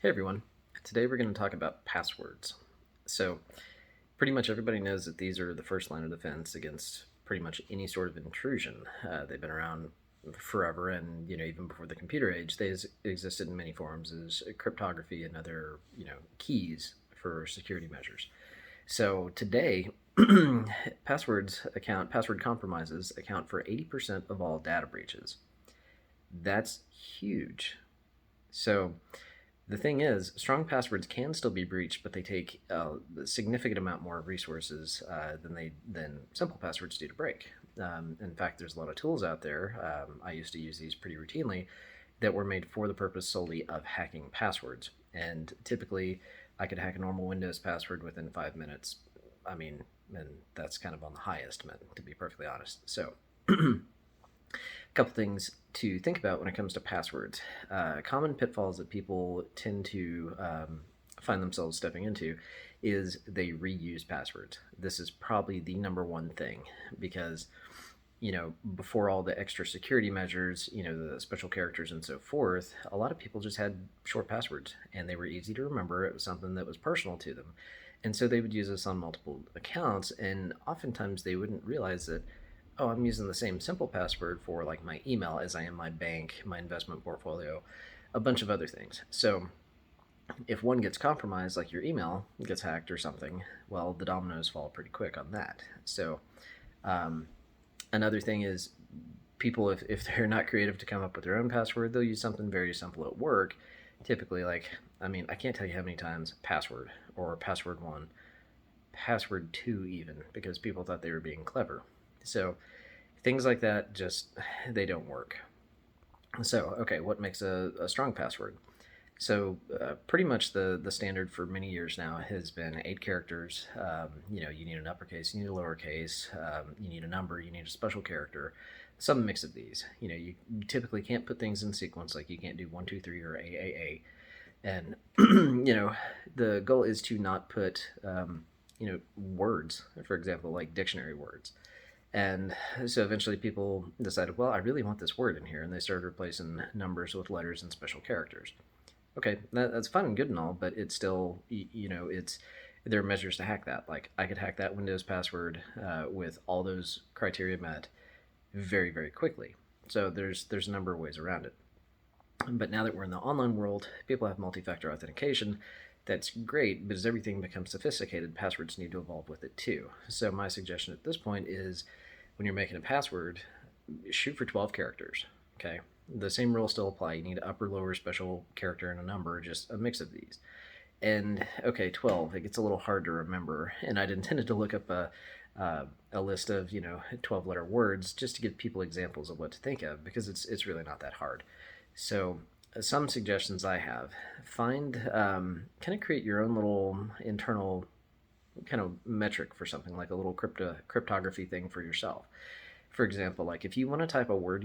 Hey everyone, today we're going to talk about passwords. So, pretty much everybody knows that these are the first line of defense against pretty much any sort of intrusion. They've been around forever, and even before the computer age, they existed in many forms as cryptography and other keys for security measures. So today, password compromises account for 80% of all data breaches. That's huge. So the thing is, strong passwords can still be breached, but they take a significant amount more resources than simple passwords do to break. In fact, there's a lot of tools out there. I used to use these pretty routinely that were made for the purpose solely of hacking passwords. And typically, I could hack a normal Windows password within 5 minutes. I mean, and that's kind of on the high estimate, to be perfectly honest. So, a couple things to think about when it comes to passwords. Common pitfalls that people tend to find themselves stepping into is they reuse passwords. This is probably the number one thing because before all the extra security measures, the special characters and so forth, a lot of people just had short passwords and they were easy to remember. It was something that was personal to them. And so they would use this on multiple accounts, and oftentimes they wouldn't realize that, oh, I'm using the same simple password for like my email as I am my bank, my investment portfolio, a bunch of other things. So if one gets compromised, like your email gets hacked or something, well, the dominoes fall pretty quick on that. So um, another thing is people, if they're not creative to come up with their own password, they'll use something very simple at work. Typically, like, I mean, I can't tell you how many times password or password one, password two, even, because people thought they were being clever. So things like that just they don't work. So okay, what makes a strong password? So pretty much the standard for many years now has been 8 characters. You need an uppercase, you need a lowercase, you need a number, you need a special character, some mix of these. You typically can't put things in sequence, like you can't do 1, 2, 3 or A. And the goal is to not put words, for example, like dictionary words. And so eventually people decided, well, I really want this word in here, and they started replacing numbers with letters and special characters. Okay, that's fun and good and all, but it's still, it's there are measures to hack that. Like I could hack that Windows password with all those criteria met very, very quickly. So there's a number of ways around it. But now that we're in the online world, people have multi-factor authentication. That's great, but as everything becomes sophisticated, passwords need to evolve with it too. So my suggestion at this point is when you're making a password, shoot for 12 characters. Okay. The same rules still apply. You need an upper, lower, special character, and a number, just a mix of these. And okay, 12, it gets a little hard to remember. And I'd intended to look up a list of 12-letter words just to give people examples of what to think of, because it's really not that hard. So some suggestions I have: find kind of create your own little internal kind of metric for something, like a little cryptography thing for yourself. For example, like if you want to type a word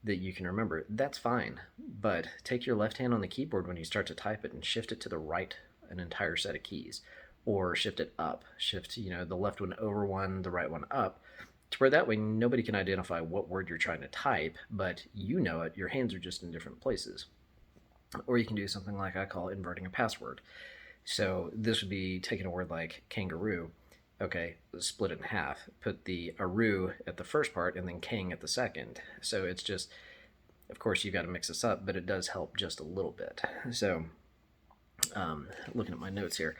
that you can remember, that's fine. But take your left hand on the keyboard when you start to type it and shift it to the right an entire set of keys, or shift it up. Shift, the left one over one, the right one up, to where that way nobody can identify what word you're trying to type, but you know it. Your hands are just in different places. Or you can do something like I call inverting a password. So this would be taking a word like kangaroo. Okay, split it in half. Put the aru at the first part and then kang at the second. So it's just, of course, you've got to mix this up, but it does help just a little bit. So, looking at my notes here,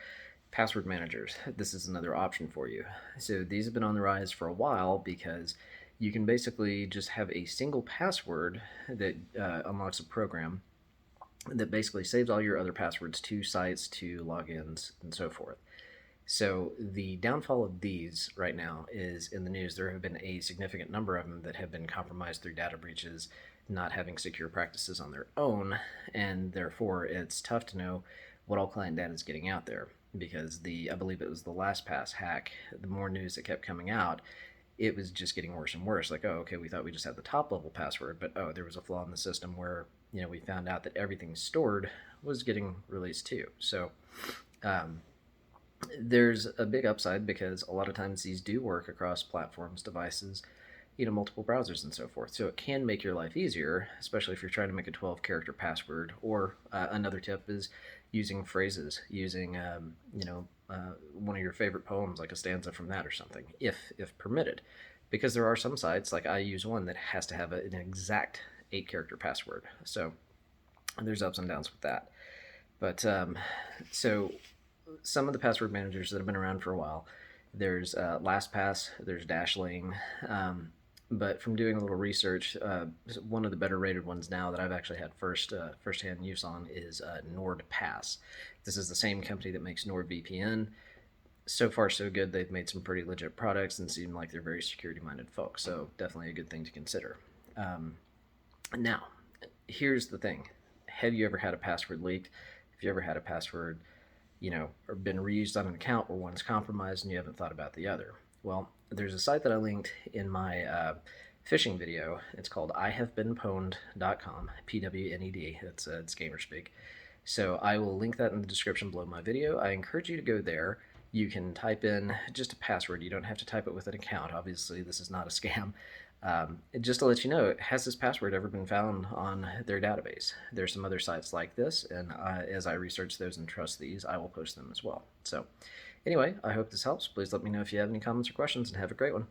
password managers. This is another option for you. So these have been on the rise for a while because you can basically just have a single password that unlocks a program that basically saves all your other passwords to sites, to logins, and so forth. So the downfall of these right now is in the news. There have been a significant number of them that have been compromised through data breaches, not having secure practices on their own, and therefore it's tough to know what all client data is getting out there, because I believe it was the LastPass hack, the more news that kept coming out, it was just getting worse and worse. Like, oh, okay, we thought we just had the top level password, but oh, there was a flaw in the system where we found out that everything stored was getting released too. So there's a big upside because a lot of times these do work across platforms, devices, multiple browsers and so forth. So it can make your life easier, especially if you're trying to make a 12-character password. Or another tip is using phrases, using one of your favorite poems, like a stanza from that or something, if permitted. Because there are some sites, like I use one that has to have an exact 8-character password. So there's ups and downs with that. But so some of the password managers that have been around for a while, there's LastPass, there's Dashlane. But from doing a little research, one of the better rated ones now that I've actually had firsthand use on is NordPass. This is the same company that makes NordVPN. So far, so good. They've made some pretty legit products and seem like they're very security-minded folks. So definitely a good thing to consider. Now, here's the thing: have you ever had a password leaked? Have you ever had a password, or been reused on an account where one's compromised and you haven't thought about the other? Well, there's a site that I linked in my phishing video. It's called Haveibeenpwned.com, PWNED. It's gamer speak. So I will link that in the description below my video. I encourage you to go there. You can type in just a password. You don't have to type it with an account. Obviously, this is not a scam. Just to let you know, has this password ever been found on their database? There's some other sites like this, and as I research those and trust these, I will post them as well. So anyway, I hope this helps. Please let me know if you have any comments or questions, and have a great one.